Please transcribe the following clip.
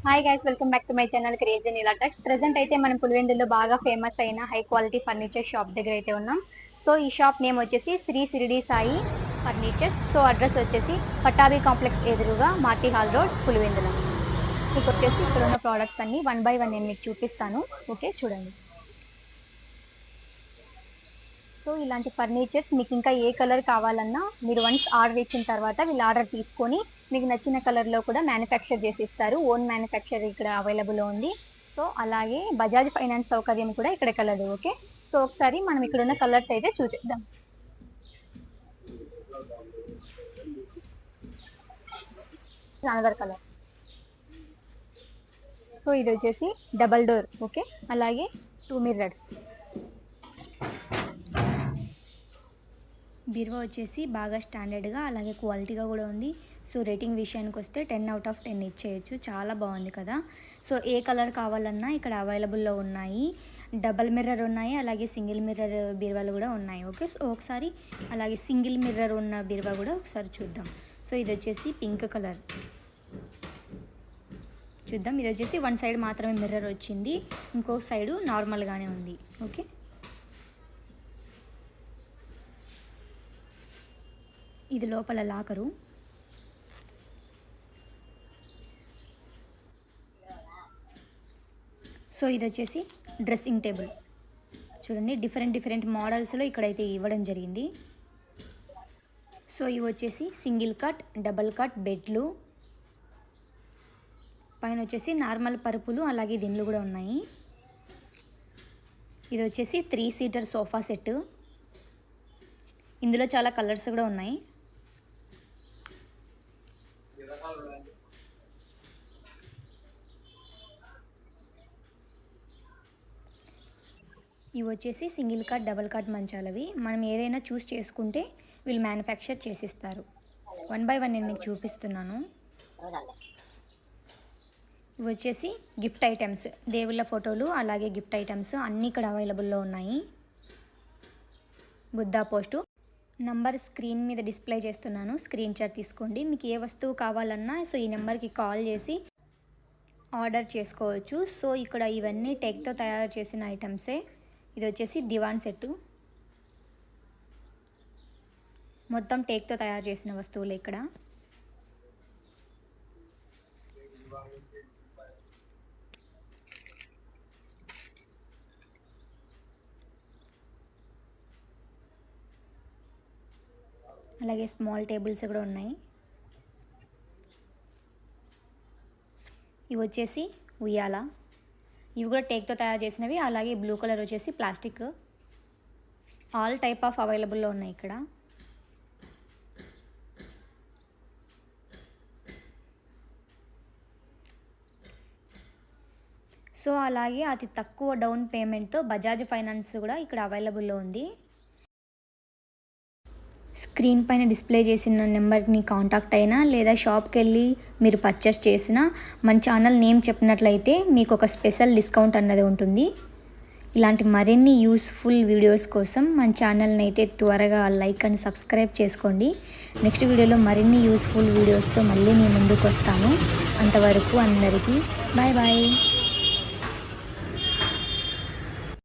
Hi guys, welcome back to my channel crazy Neela tech. Present అయితే మనం పులివెందుల్లో బాగా ఫేమస్ అయిన హై క్వాలిటీ ఫర్నిచర్ షాప్ దగ్గర అయితే ఉన్నాం. సో ఈ షాప్ నేమ్ వచ్చేసి Shri Shiridi Sai furniture. So address వచ్చేసి పటాబీ కాంప్లెక్స్ ఎదురుగా మార్టీ హాల్ రోడ్, పులివెందుల. మీకు వచ్చేసి ఇక్కడ ఉన్న ప్రోడక్ట్స్ అన్ని 1 by 1 నేను మీకు చూపిస్తాను. ఓకే, చూడండి. సో ఇలాంటి ఫర్నిచర్స్ మీకు ఇంకా ఏ కలర్ కావాలన్నా మీరు వన్స్ ఆర్డర్ ఇచ్చిన తర్వాత వీళ్ళు ఆర్డర్ తీసుకొని మీకు నచ్చిన కలర్లో కూడా మ్యానుఫ్యాక్చర్ చేసి ఇస్తారు. ఓన్ మ్యానుఫ్యాక్చర్ ఇక్కడ అవైలబుల్ ఉంది. సో అలాగే బజాజ్ ఫైనాన్స్ సౌకర్యం కూడా ఇక్కడ కలదు. ఓకే, సో ఒకసారి మనం ఇక్కడ ఉన్న కలర్స్ అయితే చూసేద్దాం. Another colour. సో ఇది వచ్చేసి డబల్ డోర్. ఓకే, అలాగే 2 మిర్రర్స్. బీరువా వచ్చేసి బాగా స్టాండర్డ్గా అలాగే క్వాలిటీగా కూడా ఉంది. సో రేటింగ్ విషయానికి వస్తే 10 out of 10 ఇచ్చేయచ్చు. చాలా బాగుంది కదా. సో ఏ కలర్ కావాలన్నా ఇక్కడ అవైలబుల్లో ఉన్నాయి. డబల్ మిర్రర్ ఉన్నాయి, అలాగే సింగిల్ మిర్రర్ బీరువాలు కూడా ఉన్నాయి. ఓకే, సో ఒకసారి అలాగే సింగిల్ మిర్రర్ ఉన్న బీరువా కూడా ఒకసారి చూద్దాం. సో ఇది వచ్చేసి పింక్ కలర్ చూద్దాం. ఇది వచ్చేసి వన్ సైడ్ మాత్రమే మిర్రర్ వచ్చింది, ఇంకో సైడు నార్మల్గానే ఉంది. ఓకే, ఇది లోపల లాకరు. సో ఇది వచ్చేసి డ్రెస్సింగ్ టేబుల్. చూడండి, డిఫరెంట్ మోడల్స్లో ఇక్కడైతే ఇవ్వడం జరిగింది. సో ఇవి వచ్చేసి సింగిల్ కట్, డబల్ కట్ బెడ్లు, పైన వచ్చేసి నార్మల్ పరుపులు, అలాగే దిండ్లు కూడా ఉన్నాయి. ఇది వచ్చేసి 3 seater సోఫా సెట్. ఇందులో చాలా కలర్స్ కూడా ఉన్నాయి. ఇవి వచ్చేసి సింగిల్ కట్, డబల్ కట్ మంచాలవి. మనం ఏదైనా చూస్ చేసుకుంటే వీళ్ళు మ్యానుఫ్యాక్చర్ చేసిస్తారు. 1 by 1 నేను మీకు చూపిస్తున్నాను. ఇవి వచ్చేసి గిఫ్ట్ ఐటమ్స్, దేవుళ్ళ ఫోటోలు అలాగే గిఫ్ట్ ఐటమ్స్ అన్నీ ఇక్కడ అవైలబుల్లో ఉన్నాయి. బుద్ధా పోస్టు నంబర్ స్క్రీన్ మీద డిస్ప్లే చేస్తున్నాను, స్క్రీన్ షాట్ తీసుకోండి. మీకు ఏ వస్తువు కావాలన్నా సో ఈ నెంబర్కి కాల్ చేసి ఆర్డర్ చేసుకోవచ్చు. సో ఇక్కడ ఇవన్నీ టెక్తో తయారు చేసిన ఐటమ్సే. ఇది వచ్చేసి దివాన్ సెట్టు, మొత్తం టేక్తో తయారు చేసిన వస్తువులు ఇక్కడ. అలాగే స్మాల్ టేబుల్స్ కూడా ఉన్నాయి. ఇవి వచ్చేసి ఉయ్యాల, ఇవి కూడా టేక్తో తయారు చేసినవి. అలాగే బ్లూ కలర్ వచ్చేసి ప్లాస్టిక్. ఆల్ టైప్ ఆఫ్ అవైలబుల్లో ఉన్నాయి ఇక్కడ. సో అలాగే అతి తక్కువ డౌన్ పేమెంట్తో బజాజ్ ఫైనాన్స్ కూడా ఇక్కడ అవైలబుల్లో ఉంది. స్క్రీన్ పైన డిస్ప్లే చేసిన నెంబర్ని కాంటాక్ట్ అయినా లేదా షాప్కి వెళ్ళి మీరు పర్చేస్ చేసినా మన ఛానల్ నేమ్ చెప్పినట్లయితే మీకు ఒక స్పెషల్ డిస్కౌంట్ అన్నది ఉంటుంది. ఇలాంటి మరిన్ని యూస్ఫుల్ వీడియోస్ కోసం మన ఛానల్ని అయితే త్వరగా లైక్ అండ్ సబ్స్క్రైబ్ చేసుకోండి. నెక్స్ట్ వీడియోలో మరిన్ని యూస్ఫుల్ వీడియోస్తో మళ్ళీ మీ ముందుకు వస్తాను. అంతవరకు అందరికీ బాయ్ బాయ్.